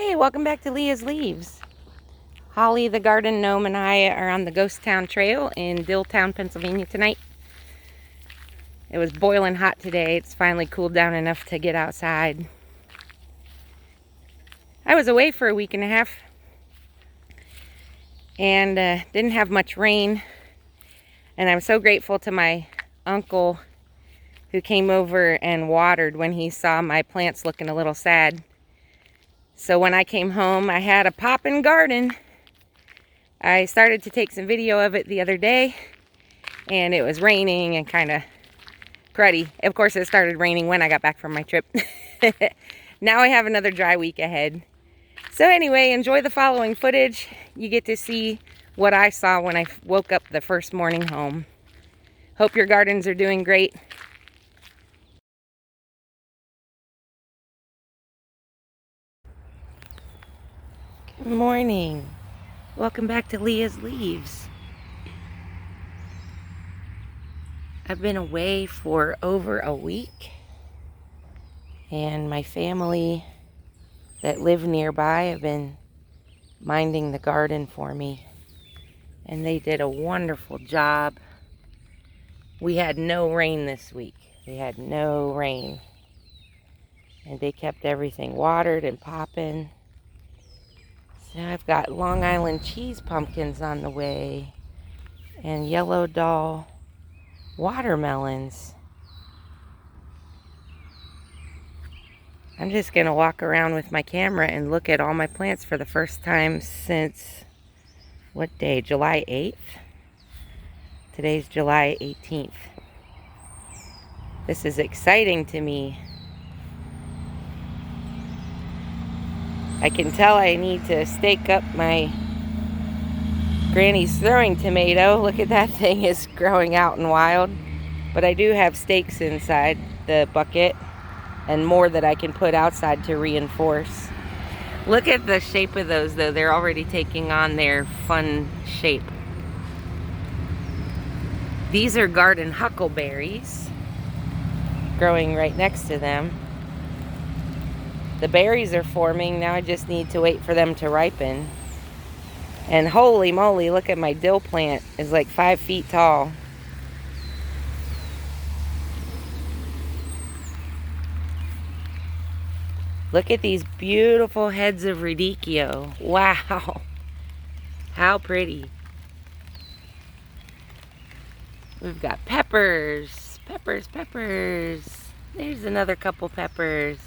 Hey, welcome back to Leah's Leaves. Holly, the garden gnome, and I are on the Ghost Town Trail in Dilltown, Pennsylvania tonight. It was boiling hot today. It's finally cooled down enough to get outside. I was away for a week and a half and didn't have much rain. And I'm so grateful to my uncle who came over and watered when he saw my plants looking a little sad. So when I came home, I had a poppin' garden. I started to take some video of it the other day, and it was raining and kind of cruddy. Of course, it started raining when I got back from my trip. Now I have another dry week ahead. So anyway, enjoy the following footage. You get to see what I saw when I woke up the first morning home. Hope your gardens are doing great. Good morning. Welcome back to Leah's Leaves. I've been away for over a week, and my family that live nearby have been minding the garden for me, and they did a wonderful job. We had no rain this week. We had no rain, and they kept everything watered and popping. So I've got Long Island cheese pumpkins on the way and yellow doll watermelons. I'm just going to walk around with my camera and look at all my plants for the first time since, what day? July 8th? Today's July 18th. This is exciting to me. I can tell I need to stake up my Granny's throwing tomato. Look at that thing, is growing out and wild. But I do have stakes inside the bucket and more that I can put outside to reinforce. Look at the shape of those though. They're already taking on their fun shape. These are garden huckleberries growing right next to them. The berries are forming. Now I just need to wait for them to ripen. And holy moly, look at my dill plant. It's like 5 feet tall. Look at these beautiful heads of radicchio. Wow. How pretty. We've got peppers. Peppers. There's another couple peppers.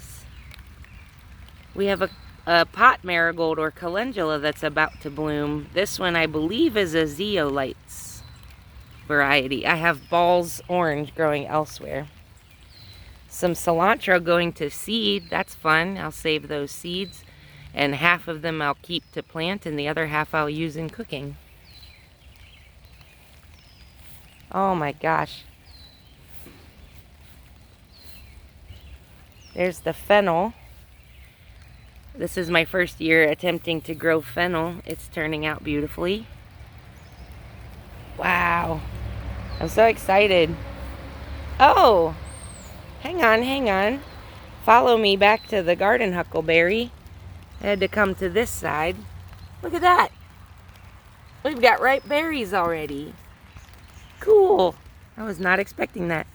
We have a pot marigold or calendula that's about to bloom. This one I believe is a zeolites variety. I have balls orange growing elsewhere. Some cilantro going to seed. That's fun. I'll save those seeds, and half of them I'll keep to plant and the other half I'll use in cooking. Oh my gosh. There's the fennel. This is my first year attempting to grow fennel. It's turning out beautifully. Wow. I'm so excited. Oh, hang on. Follow me back to the garden huckleberry. I had to come to this side. Look at that. We've got ripe berries already. Cool. I was not expecting that.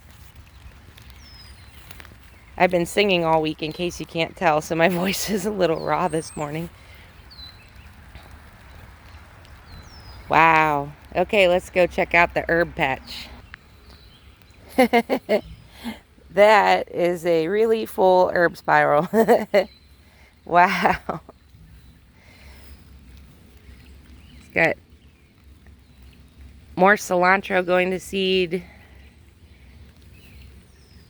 I've been singing all week in case you can't tell, so my voice is a little raw this morning. Wow. Okay, let's go check out the herb patch. That is a really full herb spiral. Wow. It's got more cilantro going to seed.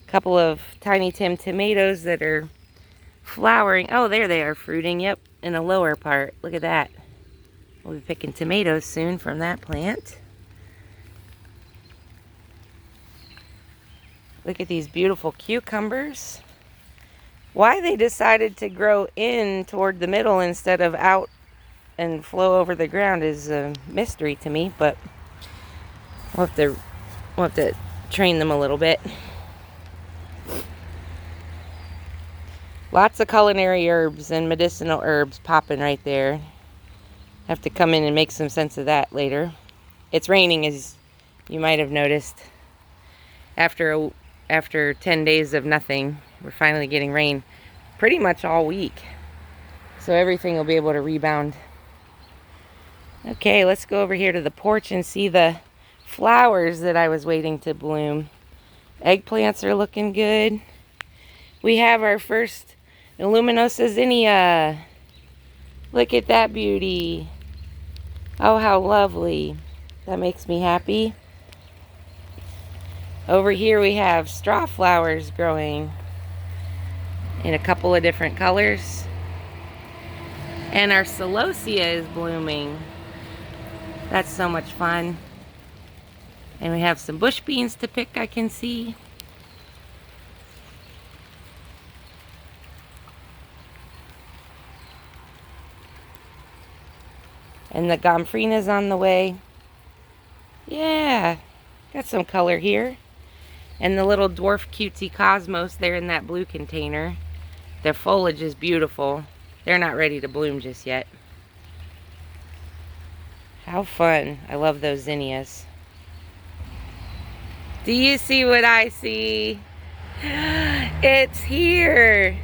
Couple of Tiny Tim tomatoes that are flowering. Oh, there they are fruiting. Yep, in the lower part. Look at that. We'll be picking tomatoes soon from that plant. Look at these beautiful cucumbers. Why they decided to grow in toward the middle instead of out and flow over the ground is a mystery to me, but we'll have to train them a little bit. Lots of culinary herbs and medicinal herbs popping right there. Have to come in and make some sense of that later. It's raining, as you might have noticed. After 10 days of nothing, we're finally getting rain pretty much all week. So everything will be able to rebound. Okay, let's go over here to the porch and see the flowers that I was waiting to bloom. Eggplants are looking good. We have our first Illuminosa zinnia. Look at that beauty. Oh, how lovely. That makes me happy. Over here we have straw flowers growing in a couple of different colors. And our celosia is blooming. That's so much fun. And we have some bush beans to pick, I can see. And the gomphrina's on the way. Yeah, got some color here. And the little dwarf cutesy cosmos there in that blue container. Their foliage is beautiful. They're not ready to bloom just yet. How fun. I love those zinnias. Do you see what I see? It's here.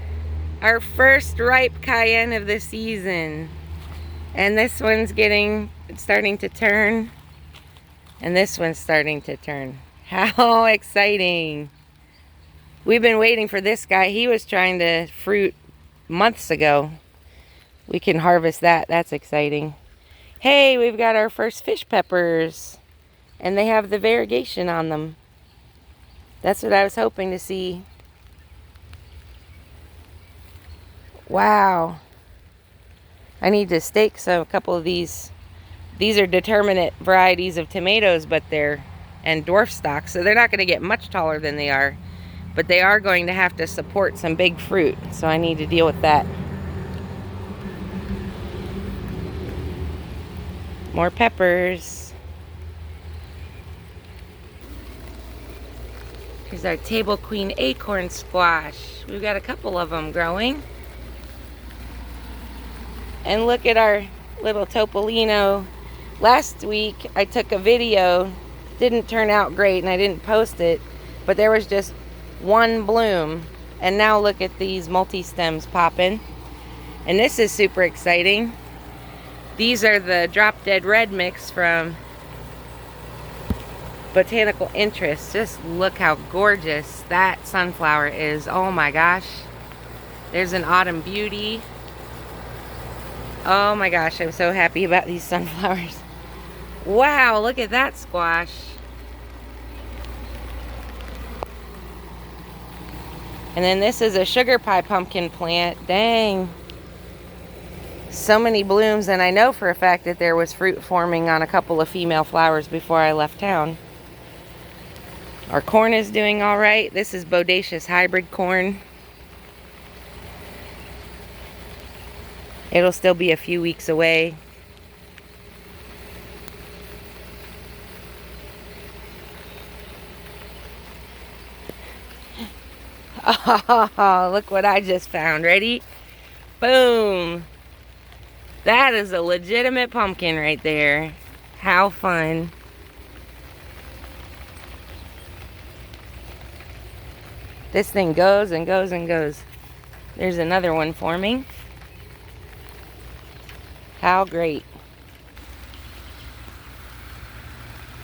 Our first ripe cayenne of the season. And this one's starting to turn. And this one's starting to turn. How exciting. We've been waiting for this guy. He was trying to fruit months ago. We can harvest that. That's exciting. Hey, we've got our first fish peppers. And they have the variegation on them. That's what I was hoping to see. Wow. I need to stake a couple of these. These are determinate varieties of tomatoes, but and dwarf stocks, so they're not going to get much taller than they are. But they are going to have to support some big fruit, so I need to deal with that. More peppers. Here's our table queen acorn squash. We've got a couple of them growing. And look at our little topolino. Last week I took a video. Didn't turn out great and I didn't post it. But there was just one bloom. And now look at these multi-stems popping. And this is super exciting. These are the Drop Dead Red mix from Botanical Interest. Just look how gorgeous that sunflower is. Oh my gosh. There's an autumn beauty. Oh my gosh, I'm so happy about these sunflowers. Wow, look at that squash. And then this is a sugar pie pumpkin plant. Dang. So many blooms, and I know for a fact that there was fruit forming on a couple of female flowers before I left town. Our corn is doing all right. This is bodacious hybrid corn. It'll still be a few weeks away. Oh, look what I just found. Ready? Boom. That is a legitimate pumpkin right there. How fun. This thing goes and goes and goes. There's another one forming. How great.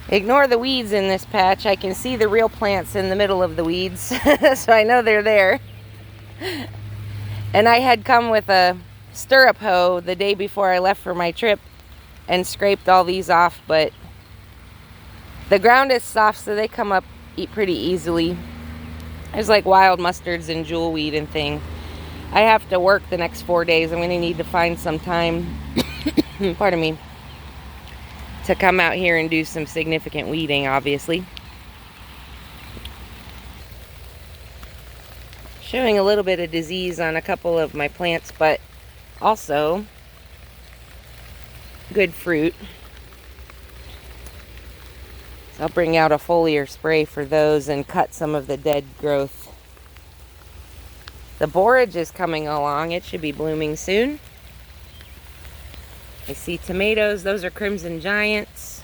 Ignore the weeds in this patch. I can see the real plants in the middle of the weeds, so I know they're there. And I had come with a stirrup hoe the day before I left for my trip and scraped all these off, but the ground is soft, so they come up pretty easily. There's like wild mustards and jewelweed and thing. I have to work the next 4 days. I'm going to need to find some time, pardon me, to come out here and do some significant weeding, obviously. Showing a little bit of disease on a couple of my plants, but also good fruit. So I'll bring out a foliar spray for those and cut some of the dead growth. The borage is coming along. It should be blooming soon. I see tomatoes. Those are Crimson Giants.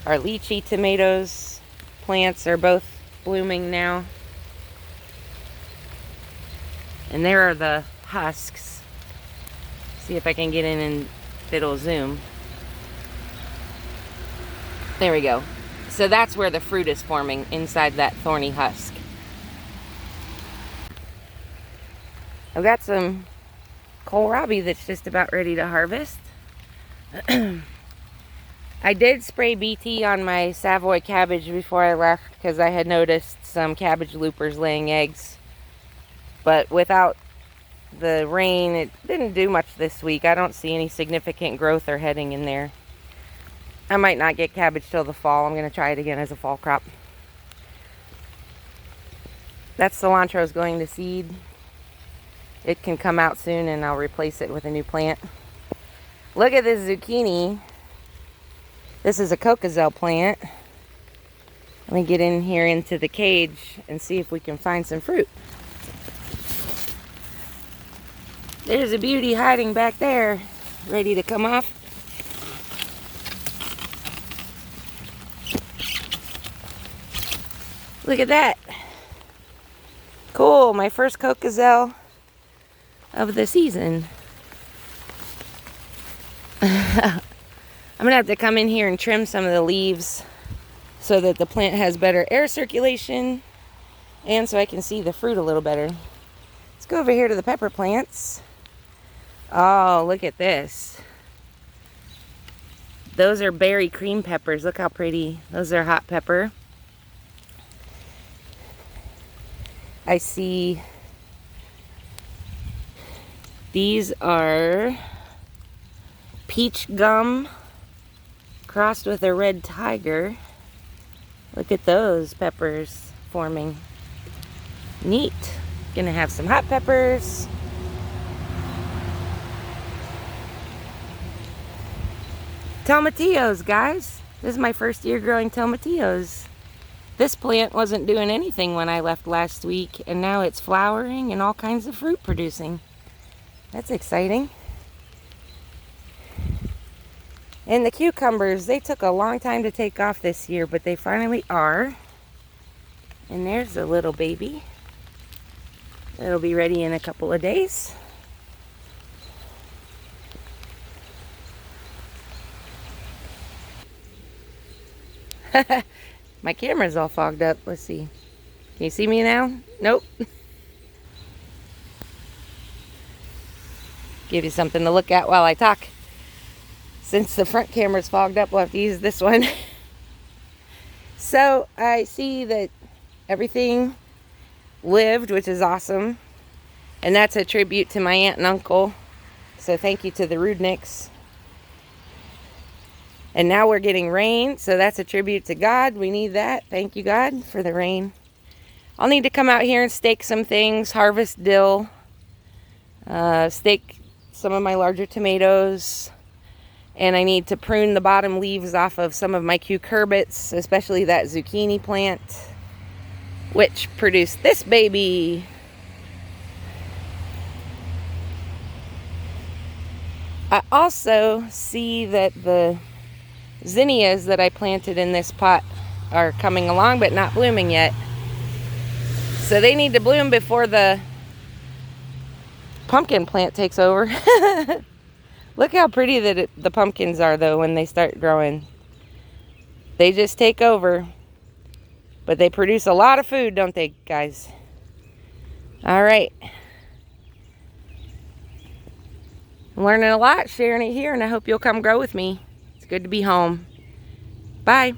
Our lychee tomatoes plants are both blooming now. And there are the husks. See if I can get in and if it'll zoom. There we go. So that's where the fruit is forming, inside that thorny husk. I've got some kohlrabi that's just about ready to harvest. I did spray BT on my Savoy cabbage before I left because I had noticed some cabbage loopers laying eggs. But without the rain, it didn't do much this week. I don't see any significant growth or heading in there. I might not get cabbage till the fall. I'm going to try it again as a fall crop. That cilantro is going to seed. It can come out soon and I'll replace it with a new plant. Look at this zucchini. This is a Cocazelle plant. Let me get in here into the cage and see if we can find some fruit. There's a beauty hiding back there, ready to come off. Look at that. Cool, my first Cocazelle of the season. I'm gonna have to come in here and trim some of the leaves so that the plant has better air circulation and so I can see the fruit a little better. Let's go over here to the pepper plants. Oh, look at this. Those are berry cream peppers. Look how pretty. Those are hot pepper. I see these are peach gum crossed with a red tiger. Look at those peppers forming. Neat. Gonna have some hot peppers. Tomatillos, guys. This is my first year growing tomatillos. This plant wasn't doing anything when I left last week, and now it's flowering and all kinds of fruit producing. That's exciting. And the cucumbers, they took a long time to take off this year, but they finally are. And there's a little baby. It'll be ready in a couple of days. My camera's all fogged up. Let's see. Can you see me now? Nope. Give you something to look at while I talk. Since the front camera's fogged up, we'll have to use this one. So I see that everything lived, which is awesome. And that's a tribute to my aunt and uncle. So thank you to the Rudnicks. And now we're getting rain, so that's a tribute to God. We need that. Thank you, God, for the rain. I'll need to come out here and stake some things, harvest dill, stake some of my larger tomatoes, and I need to prune the bottom leaves off of some of my cucurbits, especially that zucchini plant, which produced this baby. I also see that the zinnias that I planted in this pot are coming along but not blooming yet. So they need to bloom before the pumpkin plant takes over. Look how pretty the pumpkins are though when they start growing. They just take over. But they produce a lot of food, don't they, guys? Alright. I'm learning a lot, sharing it here, and I hope you'll come grow with me. Good to be home. Bye.